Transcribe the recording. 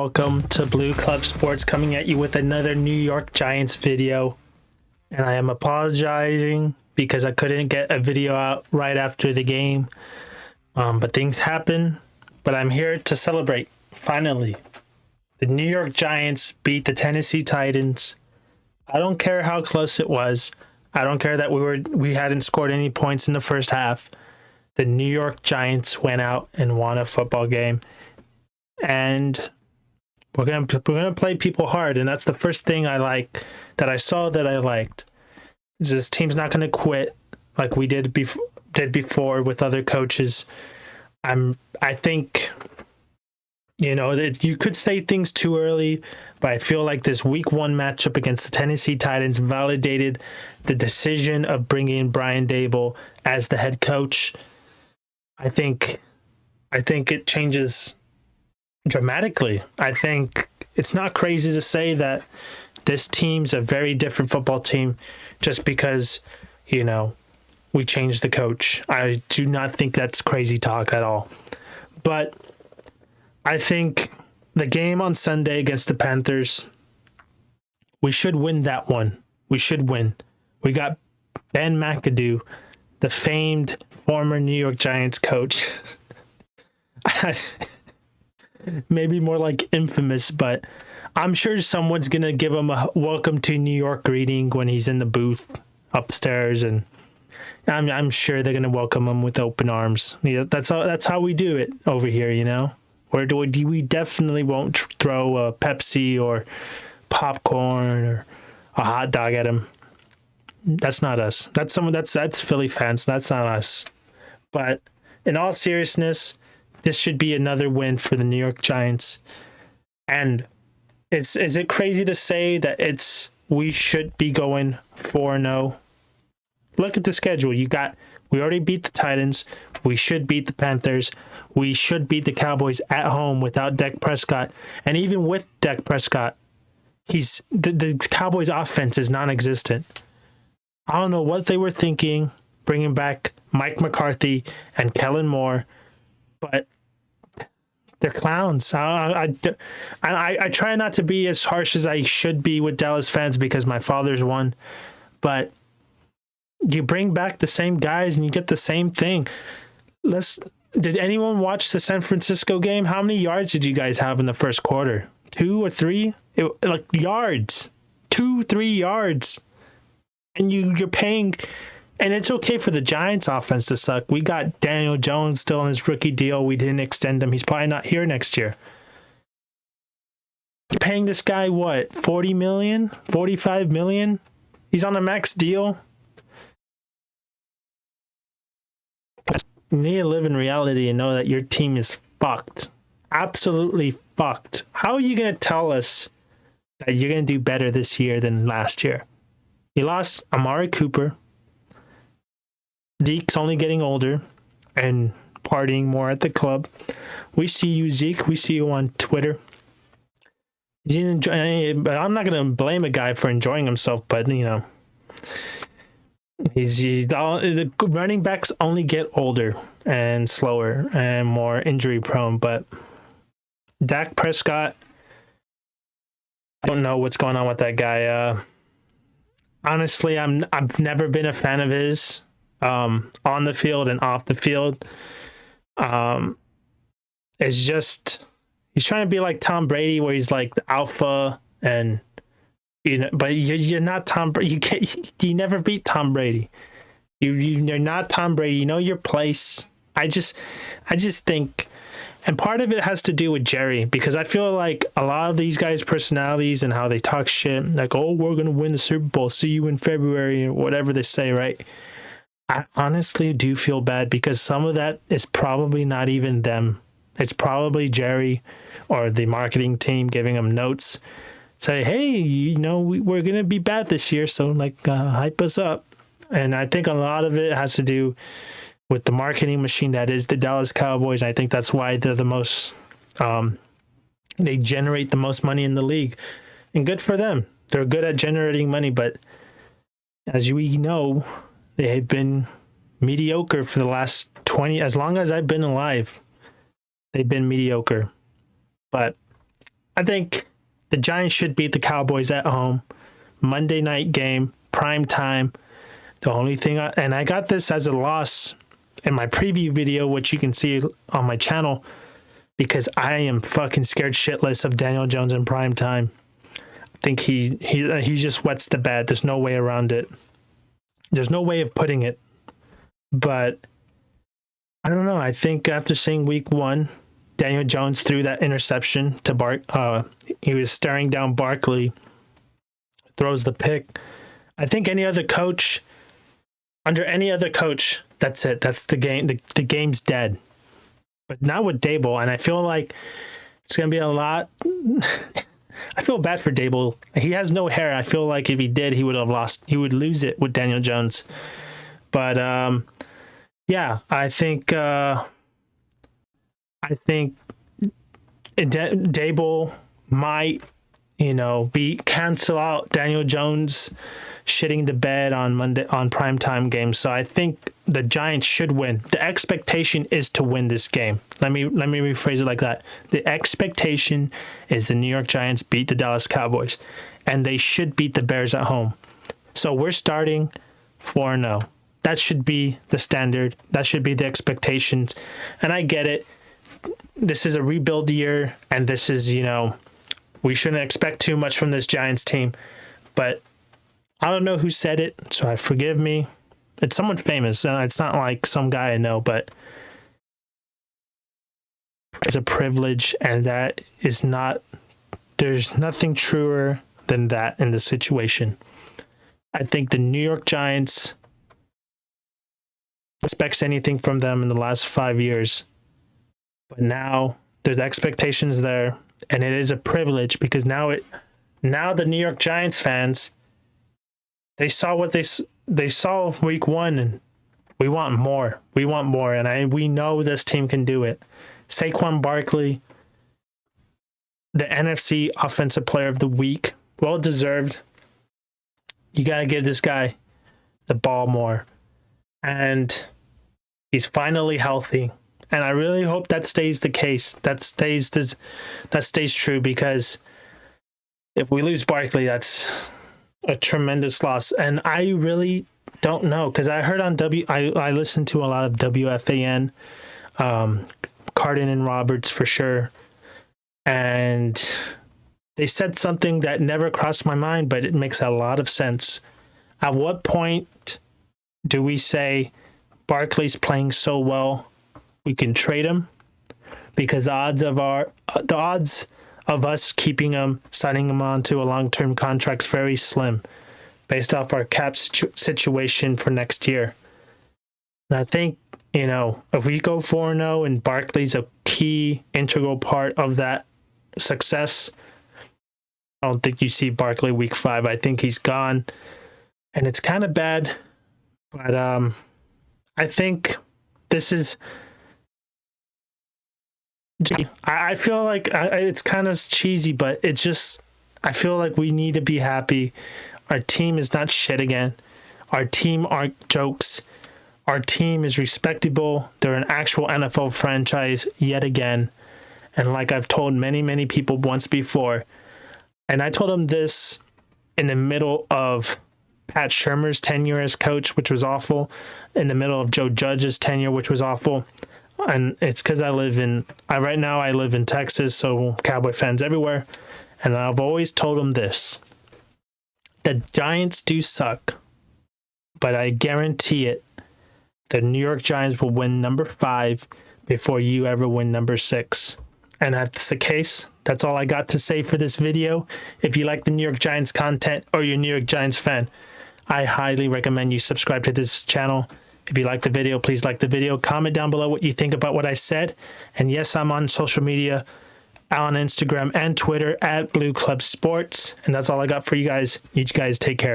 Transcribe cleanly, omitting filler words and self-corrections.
welcome to Blue Club Sports, coming at you with another New York Giants video. And I am apologizing because I couldn't get a video out right after the game. But things happen. But I'm here to celebrate, finally. The New York Giants beat the Tennessee Titans. I don't care how close it was. I don't care that we hadn't scored any points in the first half. The New York Giants went out and won a football game. And we're gonna play people hard, and that's the first thing I like that I saw that I liked. Is this team's not gonna quit like we did before with other coaches. I think, that you could say things too early, but I feel like this week 1 matchup against the Tennessee Titans validated the decision of bringing in Brian Daboll as the head coach. I think it changes dramatically. I think it's not crazy to say that this team's a very different football team just because, we changed the coach. I do not think that's crazy talk at all. But I think the game on Sunday against the Panthers, we should win that one. We should win. We got Ben McAdoo, the famed former New York Giants coach. Maybe more like infamous, but I'm sure someone's going to give him a welcome to New York greeting when he's in the booth upstairs, and I'm sure they're going to welcome him with open arms. That's how we do it over here, Or we definitely won't throw a Pepsi or popcorn or a hot dog at him. That's not us. That's Philly fans. That's not us. But in all seriousness, this should be another win for the New York Giants. And is it crazy to say that we should be going 4-0? Look at the schedule. We already beat the Titans. We should beat the Panthers. We should beat the Cowboys at home without Dak Prescott. And even with Dak Prescott, the Cowboys offense is non-existent. I don't know what they were thinking, bringing back Mike McCarthy and Kellen Moore, but they're clowns. I try not to be as harsh as I should be with Dallas fans because my father's one, but you bring back the same guys and you get the same thing. Did anyone watch the San Francisco game? How many yards did you guys have in the first quarter? 2 or 3? Yards. 2-3 yards. And you're paying, and it's okay for the Giants offense to suck. We got Daniel Jones still on his rookie deal. We didn't extend him. He's probably not here next year. You're paying this guy what? $40 million? $45 million? He's on a max deal. You need to live in reality and know that your team is fucked. Absolutely fucked. How are you going to tell us that you're going to do better this year than last year? You lost Amari Cooper. Zeke's only getting older and partying more at the club. We see you, Zeke. We see you on Twitter. I'm not going to blame a guy for enjoying himself, but, the running backs only get older and slower and more injury prone. But Dak Prescott, I don't know what's going on with that guy. Honestly, I've never been a fan of his on the field and off the field. It's just he's trying to be like Tom Brady, where he's like the alpha, and but you're not Tom Brady. You never beat Tom Brady. You're not Tom Brady. You know your place. I just think. And part of it has to do with Jerry, because I feel like a lot of these guys' personalities and how they talk shit, like, oh, we're going to win the Super Bowl, see you in February, or whatever they say, right? I honestly do feel bad because some of that is probably not even them. It's probably Jerry or the marketing team giving them notes. Say, hey, we're going to be bad this year, so hype us up. And I think a lot of it has to do with the marketing machine that is the Dallas Cowboys. I think that's why they're the most, they generate the most money in the league. And good for them. They're good at generating money, but as we know, they have been mediocre for the last 20, as long as I've been alive. They've been mediocre. But I think the Giants should beat the Cowboys at home. Monday night game, prime time. The only thing, and I got this as a loss in my preview video, which you can see on my channel, because I am fucking scared shitless of Daniel Jones in prime time. I think he just wets the bed. There's no way around it. There's no way of putting it. But I don't know. I think after seeing week 1, Daniel Jones threw that interception to he was staring down Barkley, throws the pick. I think any other coach, under any other coach, that's it. That's the game. The game's dead. But not with Dable, and I feel like it's going to be a lot. I feel bad for Dable. He has no hair. I feel like if he did, he would have lost. He would lose it with Daniel Jones. But yeah, I think Dable might, cancel out Daniel Jones shitting the bed on Monday on primetime games. So I think the Giants should win. The expectation is to win this game. Let me rephrase it like that. The expectation is the New York Giants beat the Dallas Cowboys, and they should beat the Bears at home. So we're starting 4-0. That should be the standard. That should be the expectations. And I get it. This is a rebuild year, and this is, we shouldn't expect too much from this Giants team. But I don't know who said it, so forgive me. It's someone famous. It's not like some guy I know, but it's a privilege, and that is not, there's nothing truer than that in this situation. I think the New York Giants expects anything from them in the last 5 years, but now there's expectations there, and it is a privilege because now the New York Giants fans, they saw what they saw week 1, and we want more. We want more, and we know this team can do it. Saquon Barkley, the NFC Offensive Player of the Week, well deserved. You got to give this guy the ball more, and he's finally healthy. And I really hope that stays the case. That stays true, because if we lose Barkley, that's a tremendous loss. And I really don't know, because I heard on I listened to a lot of WFAN, Cardin and Roberts for sure, and they said something that never crossed my mind, but it makes a lot of sense. At what point do we say Barkley's playing so well we can trade him? Because the odds of us keeping him, signing him onto a long-term contract is very slim based off our cap situation for next year. And I think, if we go 4-0 and Barkley's a key, integral part of that success, I don't think you see Barkley week 5. I think he's gone. And it's kind of bad. But I think this is... I feel like it's kind of cheesy, but it's just... I feel like we need to be happy. Our team is not shit again. Our team aren't jokes. Our team is respectable. They're an actual NFL franchise yet again. And like I've told many, many people once before, and I told them this in the middle of Pat Shurmur's tenure as coach, which was awful, in the middle of Joe Judge's tenure, which was awful. And it's because I live in Texas, so Cowboy fans everywhere. And I've always told them this. The Giants do suck, but I guarantee it, the New York Giants will win number 5 before you ever win number 6. And that's the case. That's all I got to say for this video. If you like the New York Giants content or you're a New York Giants fan, I highly recommend you subscribe to this channel. If you like the video, please like the video. Comment down below what you think about what I said. And yes, I'm on social media, on Instagram and Twitter at Blue Club Sports. And that's all I got for you guys. You guys take care.